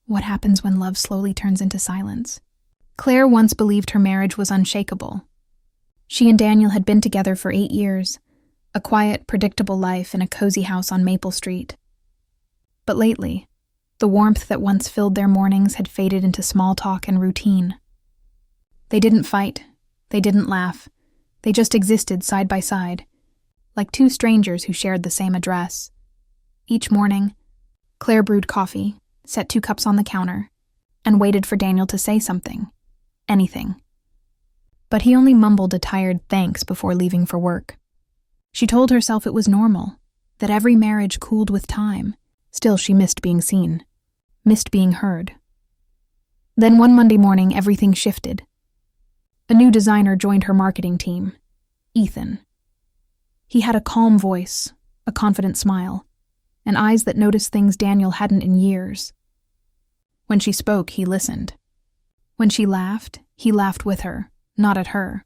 What happens when love slowly turns into silence? Claire once believed her marriage was unshakable. She and Daniel had been together for 8 years, a quiet, predictable life in a cozy house on Maple Street. But lately, the warmth that once filled their mornings had faded into small talk and routine. They didn't fight, they didn't laugh, they just existed side by side, like two strangers who shared the same address. Each morning, Claire brewed coffee, set 2 cups on the counter, and waited for Daniel to say something. Anything. But he only mumbled a tired thanks before leaving for work. She told herself it was normal, that every marriage cooled with time. Still, she missed being seen, missed being heard. Then one Monday morning, everything shifted. A new designer joined her marketing team, Ethan. He had a calm voice, a confident smile, and eyes that noticed things Daniel hadn't in years. When she spoke, he listened. When she laughed, he laughed with her, not at her.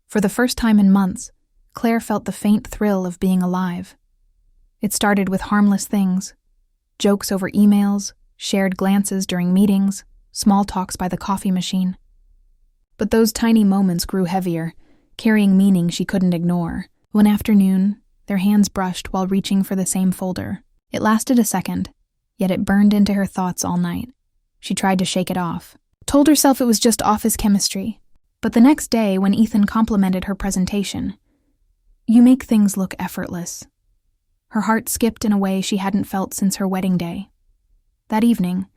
For the first time in months, Claire felt the faint thrill of being alive. It started with harmless things, jokes over emails, shared glances during meetings, small talks by the coffee machine. But those tiny moments grew heavier, carrying meaning she couldn't ignore. One afternoon, their hands brushed while reaching for the same folder. It lasted a second, yet it burned into her thoughts all night. She tried to shake it off, told herself it was just office chemistry. But the next day, when Ethan complimented her presentation, "You make things look effortless." Her heart skipped in a way she hadn't felt since her wedding day. That evening,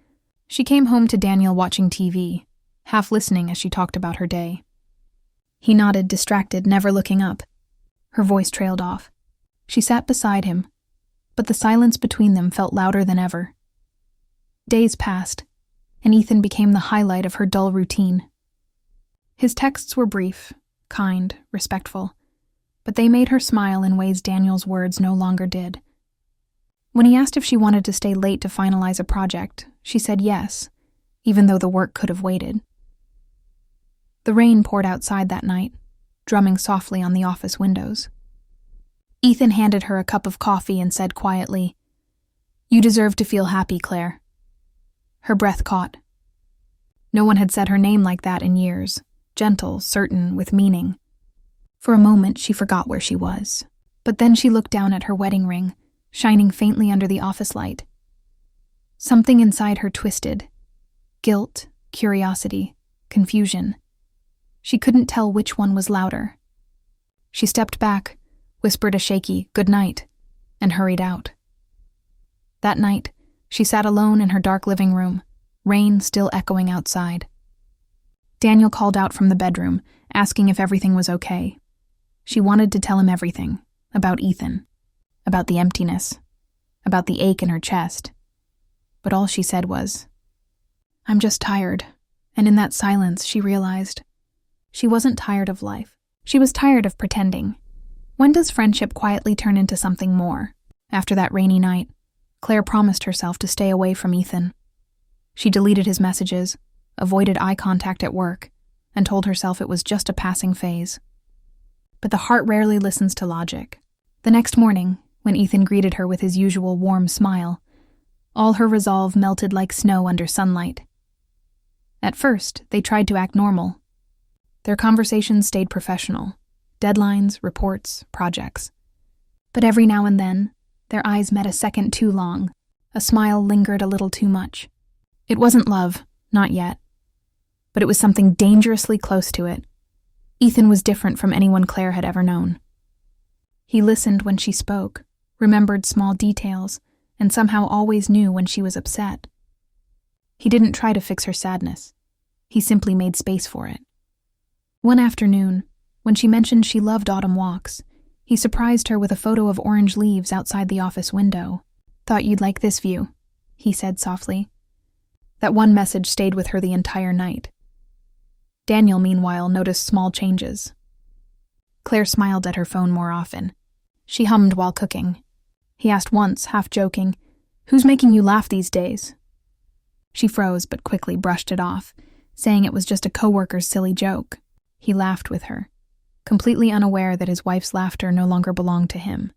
she came home to Daniel watching TV, half listening as she talked about her day. He nodded, distracted, never looking up. Her voice trailed off. She sat beside him, but the silence between them felt louder than ever. Days passed, and Ethan became the highlight of her dull routine. His texts were brief, kind, respectful, but they made her smile in ways Daniel's words no longer did. When he asked if she wanted to stay late to finalize a project, she said yes, even though the work could have waited. The rain poured outside that night, drumming softly on the office windows. Ethan handed her a cup of coffee and said quietly, "You deserve to feel happy, Claire." Her breath caught. No one had said her name like that in years, gentle, certain, with meaning. For a moment, she forgot where she was. But then she looked down at her wedding ring, shining faintly under the office light. Something inside her twisted. Guilt, curiosity, confusion. She couldn't tell which one was louder. She stepped back, whispered a shaky "good night," and hurried out. That night, she sat alone in her dark living room, rain still echoing outside. Daniel called out from the bedroom, asking if everything was okay. She wanted to tell him everything, about Ethan, about the emptiness, about the ache in her chest. But all she said was, "I'm just tired," and in that silence she realized she wasn't tired of life. She was tired of pretending. When does friendship quietly turn into something more? After that rainy night, Claire promised herself to stay away from Ethan. She deleted his messages, avoided eye contact at work, and told herself it was just a passing phase. But the heart rarely listens to logic. The next morning, when Ethan greeted her with his usual warm smile, all her resolve melted like snow under sunlight. At first, they tried to act normal. Their conversations stayed professional. Deadlines, reports, projects. But every now and then, their eyes met a second too long. A smile lingered a little too much. It wasn't love, not yet. But it was something dangerously close to it. Ethan was different from anyone Claire had ever known. He listened when she spoke, remembered small details, and somehow always knew when she was upset. He didn't try to fix her sadness. He simply made space for it. One afternoon, when she mentioned she loved autumn walks, he surprised her with a photo of orange leaves outside the office window. "Thought you'd like this view," he said softly. That one message stayed with her the entire night. Daniel, meanwhile, noticed small changes. Claire smiled at her phone more often. She hummed while cooking. He asked once, half joking, "Who's making you laugh these days?" She froze but quickly brushed it off, saying it was just a coworker's silly joke. He laughed with her, completely unaware that his wife's laughter no longer belonged to him.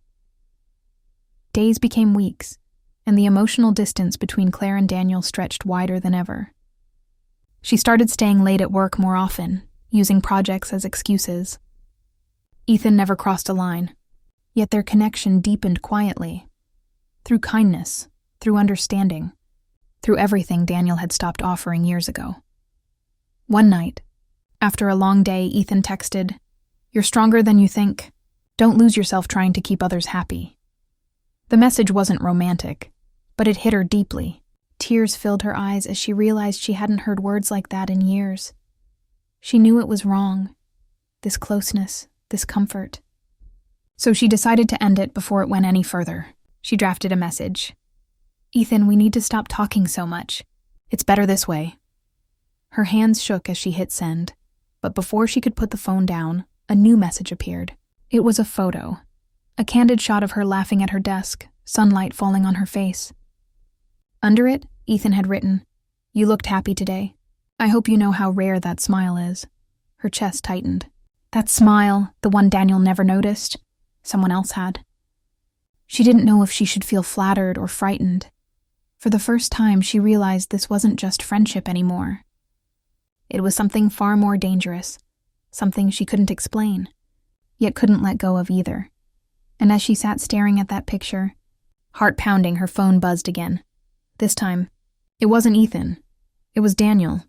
Days became weeks, and the emotional distance between Claire and Daniel stretched wider than ever. She started staying late at work more often, using projects as excuses. Ethan never crossed a line, yet their connection deepened quietly. Through kindness, through understanding, through everything Daniel had stopped offering years ago. One night, after a long day, Ethan texted, "You're stronger than you think. Don't lose yourself trying to keep others happy." The message wasn't romantic, but it hit her deeply. Tears filled her eyes as she realized she hadn't heard words like that in years. She knew it was wrong. This closeness, this comfort. So she decided to end it before it went any further. She drafted a message. "Ethan, we need to stop talking so much. It's better this way." Her hands shook as she hit send, but before she could put the phone down, a new message appeared. It was a photo. A candid shot of her laughing at her desk, sunlight falling on her face. Under it, Ethan had written, "You looked happy today. I hope you know how rare that smile is." Her chest tightened. That smile, the one Daniel never noticed, someone else had. She didn't know if she should feel flattered or frightened. For the first time, she realized this wasn't just friendship anymore. It was something far more dangerous, something she couldn't explain, yet couldn't let go of either. And as she sat staring at that picture, heart pounding, her phone buzzed again. This time, it wasn't Ethan. It was Daniel.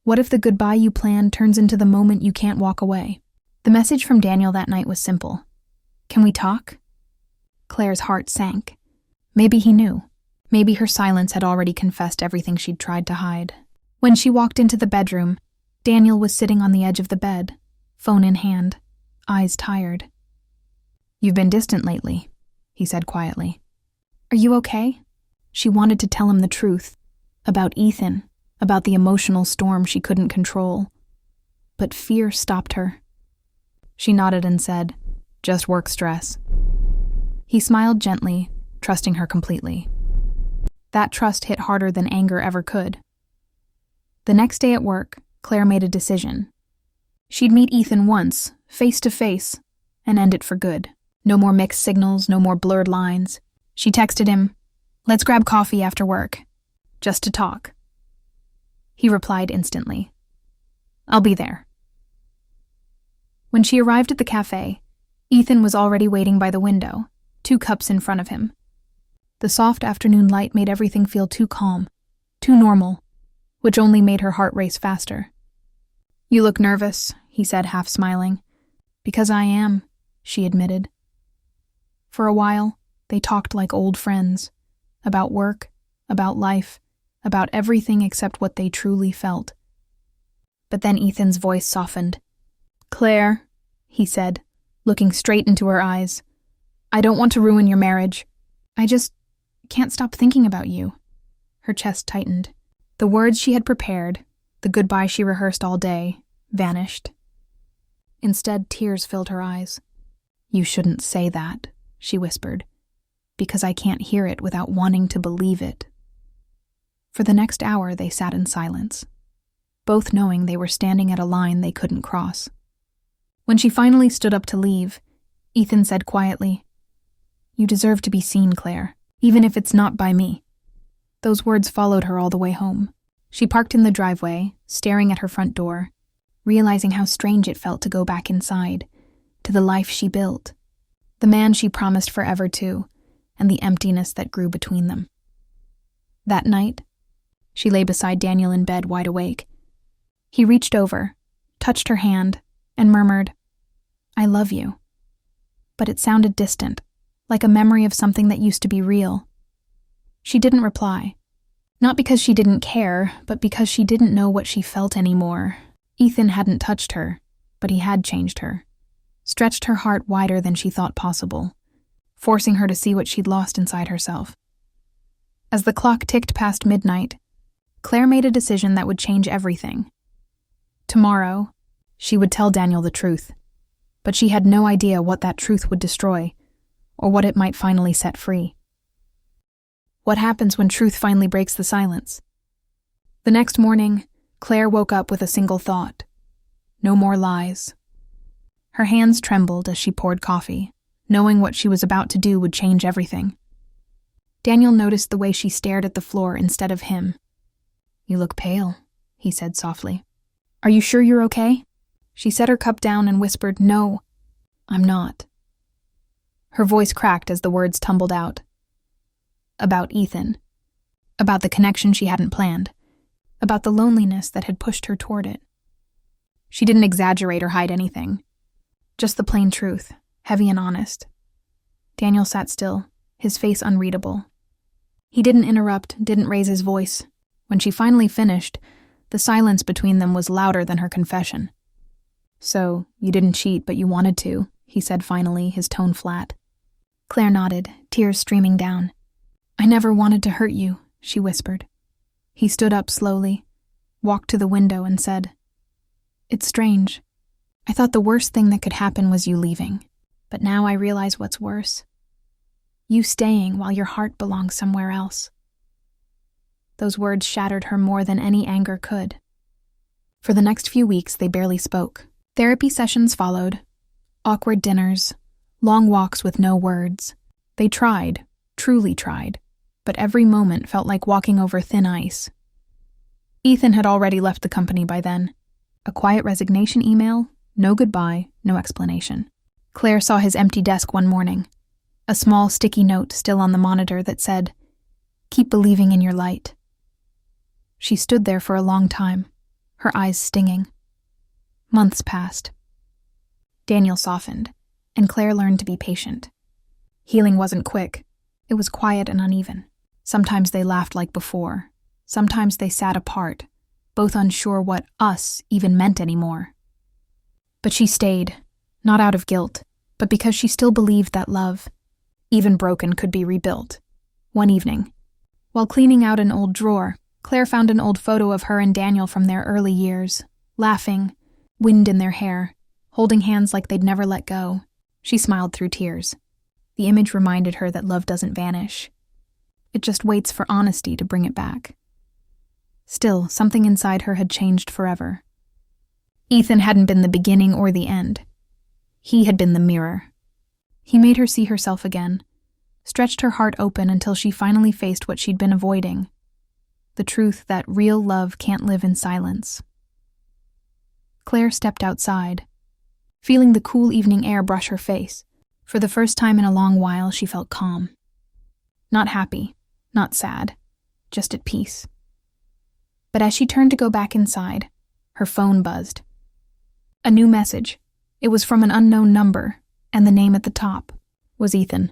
What if the goodbye you planned turns into the moment you can't walk away? The message from Daniel that night was simple. "Can we talk?" Claire's heart sank. Maybe he knew. Maybe her silence had already confessed everything she'd tried to hide. When she walked into the bedroom, Daniel was sitting on the edge of the bed, phone in hand, eyes tired. "You've been distant lately," he said quietly. "Are you okay?" She wanted to tell him the truth, about Ethan, about the emotional storm she couldn't control. But fear stopped her. She nodded and said, "Just work stress." He smiled gently, trusting her completely. That trust hit harder than anger ever could. The next day at work, Claire made a decision. She'd meet Ethan once, face to face, and end it for good. No more mixed signals, no more blurred lines. She texted him, "Let's grab coffee after work, just to talk." He replied instantly, "I'll be there." When she arrived at the cafe, Ethan was already waiting by the window, 2 cups in front of him. The soft afternoon light made everything feel too calm, too normal, which only made her heart race faster. "You look nervous," he said, half smiling. "Because I am," she admitted. For a while, they talked like old friends, about work, about life, about everything except what they truly felt. But then Ethan's voice softened. "Claire," he said, looking straight into her eyes, "I don't want to ruin your marriage. I just can't stop thinking about you." Her chest tightened. The words she had prepared, the goodbye she rehearsed all day, vanished. Instead, tears filled her eyes. "You shouldn't say that," she whispered, "because I can't hear it without wanting to believe it." For the next hour, they sat in silence, both knowing they were standing at a line they couldn't cross. When she finally stood up to leave, Ethan said quietly, "You deserve to be seen, Claire, even if it's not by me." Those words followed her all the way home. She parked in the driveway, staring at her front door, realizing how strange it felt to go back inside, to the life she built, the man she promised forever to, and the emptiness that grew between them. That night, she lay beside Daniel in bed, wide awake. He reached over, touched her hand, and murmured, "I love you." But it sounded distant, like a memory of something that used to be real. She didn't reply. Not because she didn't care, but because she didn't know what she felt anymore. Ethan hadn't touched her, but he had changed her, stretched her heart wider than she thought possible, forcing her to see what she'd lost inside herself. As the clock ticked past midnight, Claire made a decision that would change everything. Tomorrow, she would tell Daniel the truth, but she had no idea what that truth would destroy, or what it might finally set free. What happens when truth finally breaks the silence? The next morning, Claire woke up with a single thought. No more lies. Her hands trembled as she poured coffee, knowing what she was about to do would change everything. Daniel noticed the way she stared at the floor instead of him. "You look pale," he said softly. "Are you sure you're okay?" She set her cup down and whispered, "No, I'm not." Her voice cracked as the words tumbled out. About Ethan. About the connection she hadn't planned. About the loneliness that had pushed her toward it. She didn't exaggerate or hide anything. Just the plain truth, heavy and honest. Daniel sat still, his face unreadable. He didn't interrupt, didn't raise his voice. When she finally finished, the silence between them was louder than her confession. "So, you didn't cheat, but you wanted to," he said finally, his tone flat. Claire nodded, tears streaming down. "I never wanted to hurt you," she whispered. He stood up slowly, walked to the window and said, "It's strange. I thought the worst thing that could happen was you leaving, but now I realize what's worse. You staying while your heart belongs somewhere else." Those words shattered her more than any anger could. For the next few weeks, they barely spoke. Therapy sessions followed, awkward dinners, long walks with no words. They tried, truly tried, but every moment felt like walking over thin ice. Ethan had already left the company by then. A quiet resignation email, no goodbye, no explanation. Claire saw his empty desk one morning, a small sticky note still on the monitor that said, "Keep believing in your light." She stood there for a long time, her eyes stinging. Months passed. Daniel softened, and Claire learned to be patient. Healing wasn't quick. It was quiet and uneven. Sometimes they laughed like before. Sometimes they sat apart, both unsure what us even meant anymore. But she stayed, not out of guilt, but because she still believed that love, even broken, could be rebuilt. One evening, while cleaning out an old drawer, Claire found an old photo of her and Daniel from their early years, laughing, wind in their hair, holding hands like they'd never let go. She smiled through tears. The image reminded her that love doesn't vanish. It just waits for honesty to bring it back. Still, something inside her had changed forever. Ethan hadn't been the beginning or the end. He had been the mirror. He made her see herself again, stretched her heart open until she finally faced what she'd been avoiding. The truth that real love can't live in silence. Claire stepped outside, feeling the cool evening air brush her face. For the first time in a long while, she felt calm. Not happy, not sad, just at peace. But as she turned to go back inside, her phone buzzed. A new message. It was from an unknown number, and the name at the top was Ethan.